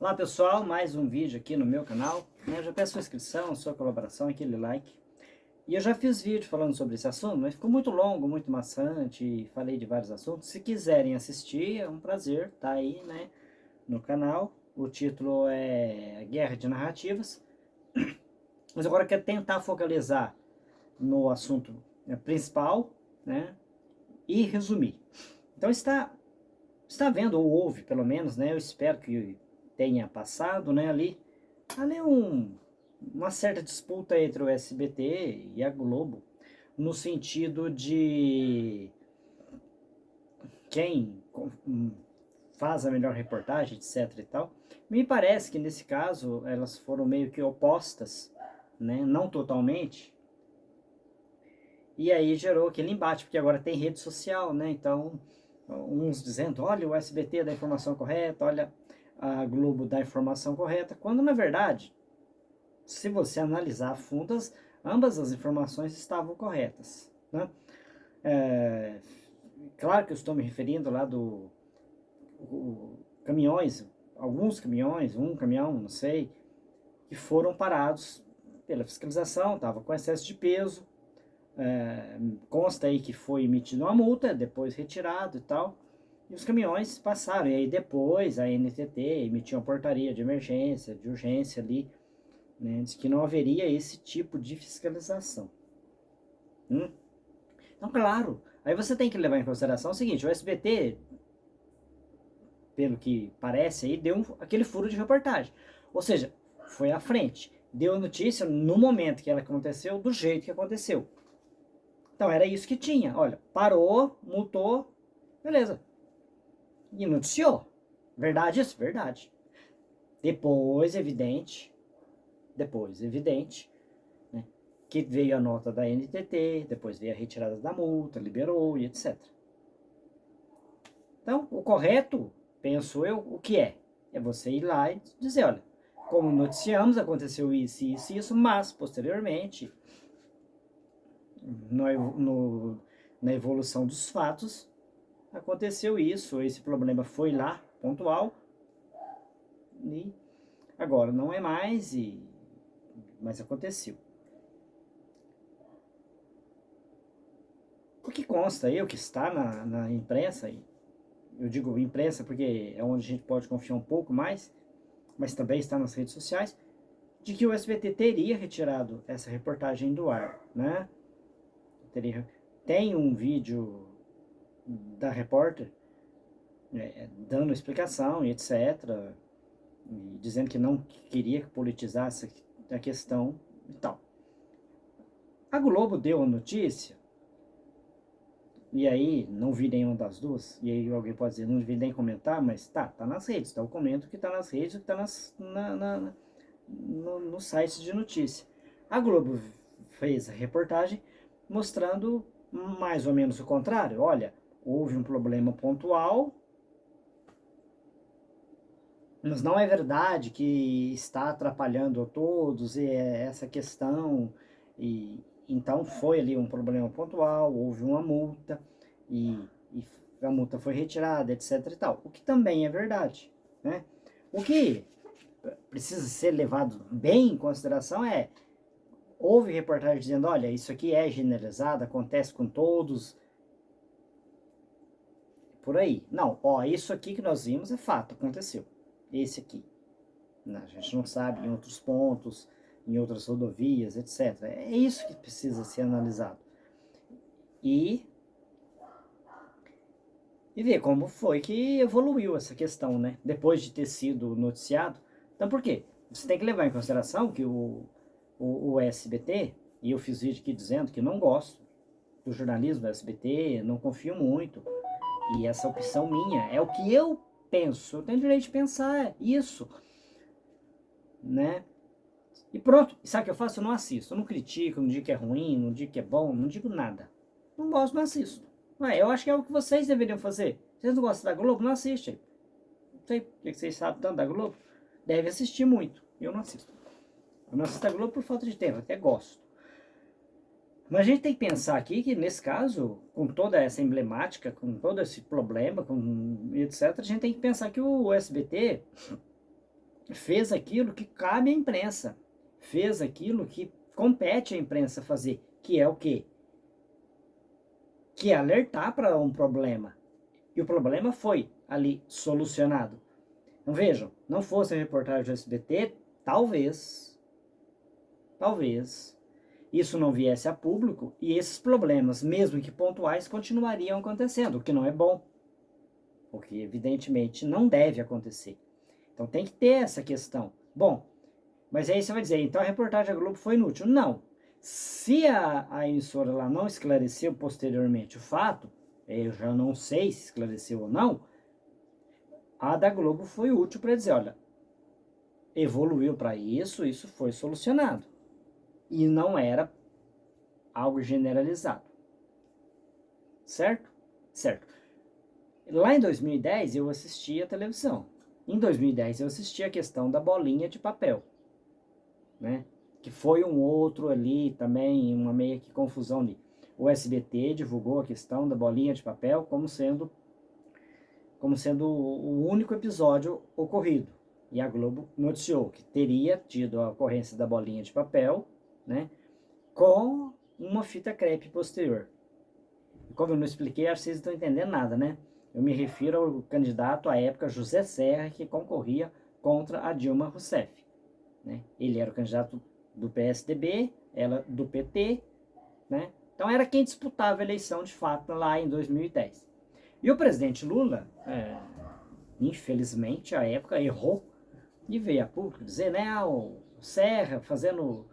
Olá pessoal, mais um vídeo aqui no meu canal. Eu já peço sua inscrição, sua colaboração, aquele like. E eu já fiz vídeo falando sobre esse assunto, mas ficou muito longo, muito maçante, e falei de vários assuntos. Se quiserem assistir, é um prazer, tá aí, né, no canal. O título é Guerra de Narrativas. Mas agora eu quero tentar focalizar no assunto principal, né, e resumir. Então está vendo, ou houve pelo menos, né, eu espero que tenha passado, né, ali uma certa disputa entre o SBT e a Globo, no sentido de quem faz a melhor reportagem, etc e tal. Me parece que nesse caso elas foram meio que opostas, né, não totalmente, e aí gerou aquele embate, porque agora tem rede social, né, então uns dizendo, olha, o SBT dá a informação correta, olha, a Globo dá a informação correta, quando na verdade, se você analisar a fundo, ambas as informações estavam corretas, né? É, claro que eu estou me referindo lá caminhões, alguns caminhões, um caminhão, não sei, que foram parados pela fiscalização, estava com excesso de peso, consta aí que foi emitida uma multa, depois retirado e tal, e os caminhões passaram, e aí depois a NTT emitiu uma portaria de emergência, de urgência ali, né, diz que não haveria esse tipo de fiscalização. Então, claro, aí você tem que levar em consideração o seguinte, o SBT, pelo que parece aí, deu aquele furo de reportagem. Ou seja, foi à frente. Deu a notícia no momento que ela aconteceu, do jeito que aconteceu. Então, era isso que tinha. Olha, parou, multou, beleza. E noticiou. Verdade isso? Verdade. Depois, evidente, né, que veio a nota da NTT, depois veio a retirada da multa, liberou e etc. Então, o correto, penso eu, o que é? É você ir lá e dizer, olha, como noticiamos, aconteceu isso, isso e isso, mas, posteriormente, no, no, na evolução dos fatos, aconteceu isso, esse problema foi lá, pontual, e agora não é mais, mas aconteceu. O que consta aí, o que está na imprensa, eu digo imprensa porque é onde a gente pode confiar um pouco mais, mas também está nas redes sociais, de que o SBT teria retirado essa reportagem do ar, né? Tem um vídeo da repórter dando explicação e etc, e dizendo que não queria que politizasse a questão e tal. A Globo deu a notícia, e aí não vi nenhuma das duas, e aí alguém pode dizer, não vi nem comentar, mas tá nas redes, tá? Eu comento o que tá nas redes, o que tá no site de notícia. A Globo fez a reportagem mostrando mais ou menos o contrário. Olha, houve um problema pontual, mas não é verdade que está atrapalhando a todos e essa questão. E então foi ali um problema pontual, houve uma multa e a multa foi retirada, etc e tal. O que também é verdade, né? O que precisa ser levado bem em consideração houve reportagem dizendo, olha, isso aqui é generalizado, acontece com todos, por aí. Não, ó, isso aqui que nós vimos é fato, aconteceu. Esse aqui. A gente não sabe em outros pontos, em outras rodovias, etc. É isso que precisa ser analisado. E ver como foi que evoluiu essa questão, né? Depois de ter sido noticiado. Então, por quê? Você tem que levar em consideração que o SBT, e eu fiz vídeo aqui dizendo que não gosto do jornalismo do SBT, não confio muito, e essa opção minha é o que eu penso, eu tenho direito de pensar isso, né? E pronto, e sabe o que eu faço? Eu não assisto, eu não critico, não digo que é ruim, não digo que é bom, não digo nada. Não gosto, não assisto. Ué, eu acho que é o que vocês deveriam fazer. Vocês não gostam da Globo? Não assistem. Não sei porque vocês sabem tanto da Globo. Deve assistir muito. Eu não assisto. Eu não assisto a Globo por falta de tempo, até gosto. Mas a gente tem que pensar aqui que, nesse caso, com toda essa emblemática, com todo esse problema, com etc., a gente tem que pensar que o SBT fez aquilo que cabe à imprensa, fez aquilo que compete à imprensa fazer, que é o quê? Que é alertar para um problema. E o problema foi ali solucionado. Então vejam, não fosse a reportagem do SBT, talvez, isso não viesse a público e esses problemas, mesmo que pontuais, continuariam acontecendo, o que não é bom, o que evidentemente não deve acontecer. Então tem que ter essa questão. Bom, mas aí você vai dizer, então a reportagem da Globo foi inútil. Não. Se a emissora lá não esclareceu posteriormente o fato, eu já não sei se esclareceu ou não, a da Globo foi útil para dizer, olha, evoluiu para isso, isso foi solucionado. E não era algo generalizado. Certo? Certo. Lá em 2010 eu assisti a televisão. Em 2010 eu assisti a questão da bolinha de papel, né? Que foi um outro ali também, uma meia que confusão ali. O SBT divulgou a questão da bolinha de papel como sendo o único episódio ocorrido. E a Globo noticiou que teria tido a ocorrência da bolinha de papel, né, com uma fita crepe posterior. E como eu não expliquei, acho que vocês não estão entendendo nada, né? Eu me refiro ao candidato à época José Serra, que concorria contra a Dilma Rousseff, né? Ele era o candidato do PSDB, ela do PT, né? Então era quem disputava a eleição de fato lá em 2010. E o presidente Lula, infelizmente, à época, errou e veio a público dizer, né, o Serra fazendo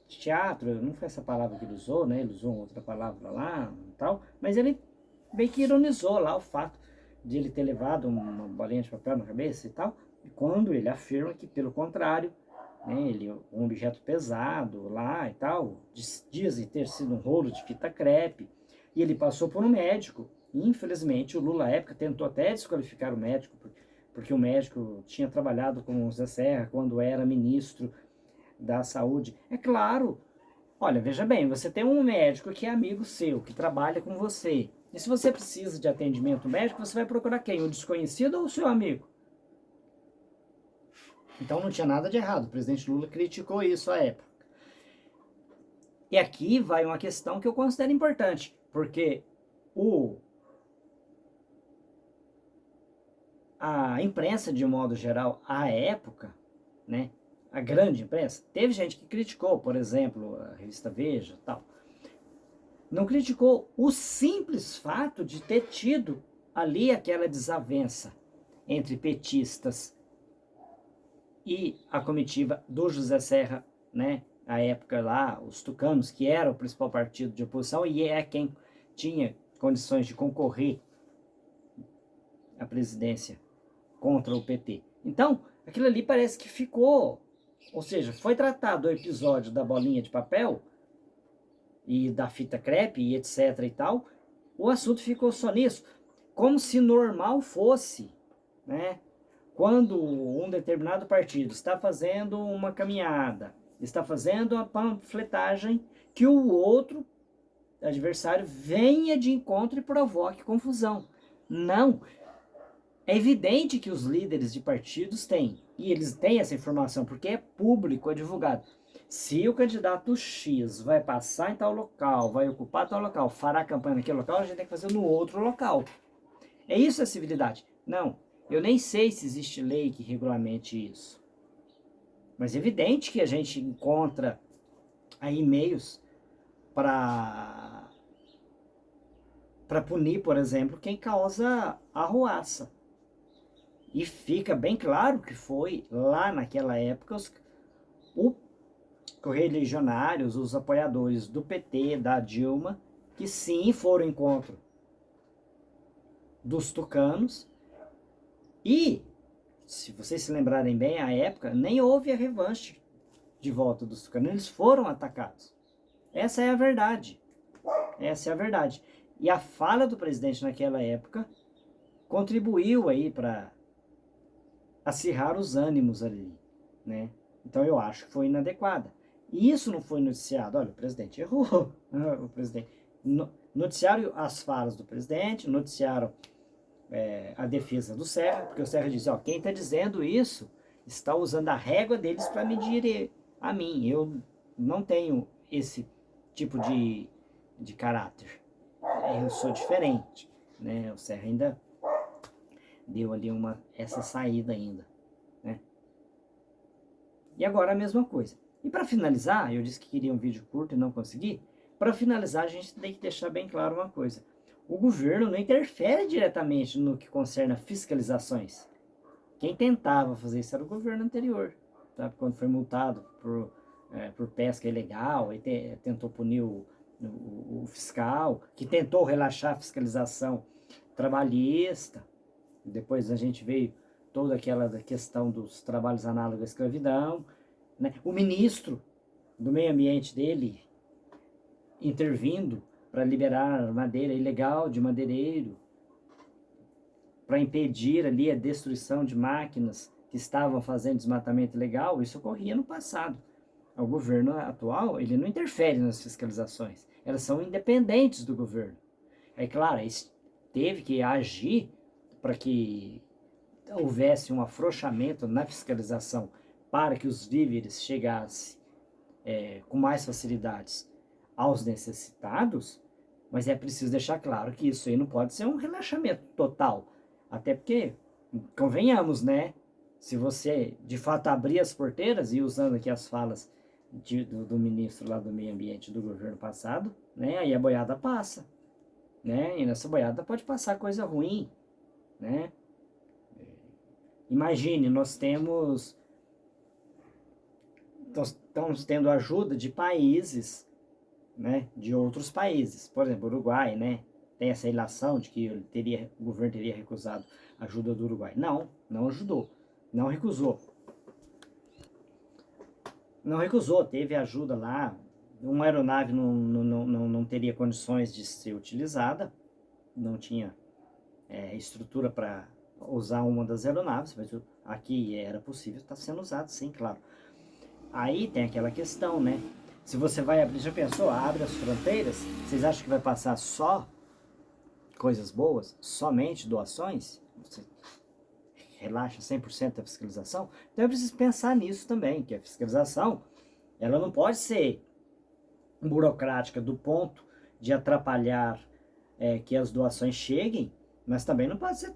teatro, não foi essa palavra que ele usou, né, ele usou outra palavra lá e tal, mas ele bem que ironizou lá o fato de ele ter levado uma bolinha de papel na cabeça e tal, e quando ele afirma que, pelo contrário, né, ele um objeto pesado lá e tal, dizem ter sido um rolo de fita crepe, e ele passou por um médico. E, infelizmente, o Lula, à época, tentou até desqualificar o médico, porque o médico tinha trabalhado com o Zé Serra quando era ministro da Saúde. É claro, olha, veja bem, você tem um médico que é amigo seu, que trabalha com você. E se você precisa de atendimento médico, você vai procurar quem? O desconhecido ou o seu amigo? Então não tinha nada de errado. O presidente Lula criticou isso à época. E aqui vai uma questão que eu considero importante, porque a imprensa, de modo geral, à época, né, a grande imprensa, teve gente que criticou, por exemplo, a revista Veja e tal. Não criticou o simples fato de ter tido ali aquela desavença entre petistas e a comitiva do José Serra, né, à época lá, os tucanos, que era o principal partido de oposição e é quem tinha condições de concorrer à presidência contra o PT. Então, aquilo ali parece que ficou, ou seja, foi tratado o episódio da bolinha de papel e da fita crepe e etc e tal, o assunto ficou só nisso, como se normal fosse, né? Quando um determinado partido está fazendo uma caminhada, está fazendo a panfletagem, que o outro adversário venha de encontro e provoque confusão. Não, é evidente que os líderes de partidos têm, e eles têm essa informação, porque é público, é divulgado. Se o candidato X vai passar em tal local, vai ocupar tal local, fará campanha naquele local, a gente tem que fazer no outro local. É isso a civilidade? Não, eu nem sei se existe lei que regulamente isso. Mas é evidente que a gente encontra aí meios para punir, por exemplo, quem causa arruaça. E fica bem claro que foi lá naquela época os correligionários, os apoiadores do PT, da Dilma, que sim foram ao encontro dos tucanos. E, se vocês se lembrarem bem, à época, nem houve a revanche de volta dos tucanos, eles foram atacados. Essa é a verdade. Essa é a verdade. E a fala do presidente naquela época contribuiu aí para acirrar os ânimos ali, né? Então eu acho que foi inadequada. E isso não foi noticiado. Olha, o presidente errou. O presidente noticiaram as falas do presidente, noticiaram a defesa do Serra, porque o Serra disse, ó, quem está dizendo isso está usando a régua deles para medir a mim. Eu não tenho esse tipo de caráter. Eu sou diferente, né? O Serra ainda deu ali essa saída ainda, né? E agora a mesma coisa. E para finalizar, eu disse que queria um vídeo curto e não consegui. Para finalizar, a gente tem que deixar bem claro uma coisa. O governo não interfere diretamente no que concerne a fiscalizações. Quem tentava fazer isso era o governo anterior, sabe? Quando foi multado por pesca ilegal, e tentou punir o fiscal, que tentou relaxar a fiscalização trabalhista. Depois a gente veio toda aquela questão dos trabalhos análogos à escravidão, né? O ministro do meio ambiente dele intervindo para liberar madeira ilegal de madeireiro, para impedir ali a destruição de máquinas que estavam fazendo desmatamento ilegal. Isso ocorria no passado. O governo atual, ele não interfere nas fiscalizações, elas são independentes do governo. É claro, teve que agir para que houvesse um afrouxamento na fiscalização para que os víveres chegassem com mais facilidades aos necessitados, mas é preciso deixar claro que isso aí não pode ser um relaxamento total, até porque, convenhamos, né? Se você de fato abrir as porteiras, e usando aqui as falas do ministro lá do meio ambiente do governo passado, né? Aí a boiada passa, né? E nessa boiada pode passar coisa ruim, né? Imagine, nós estamos tendo ajuda de países, né, de outros países. Por exemplo, o Uruguai, né, tem essa ilação de que o governo teria recusado a ajuda do Uruguai. Não, não ajudou, não recusou. Não recusou, teve ajuda lá. Uma aeronave não teria condições de ser utilizada, não tinha estrutura para usar uma das aeronaves, mas aqui era possível, está sendo usado, sim, claro. Aí tem aquela questão, né? Se você vai abrir, já pensou, abre as fronteiras, vocês acham que vai passar só coisas boas? Somente doações? Você relaxa 100% a fiscalização? Então é preciso pensar nisso também, que a fiscalização, ela não pode ser burocrática do ponto de atrapalhar que as doações cheguem, mas também não pode ser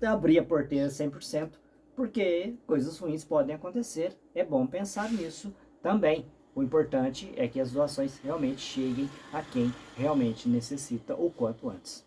abrir a porteira 100%, porque coisas ruins podem acontecer. É bom pensar nisso também. O importante é que as doações realmente cheguem a quem realmente necessita o quanto antes.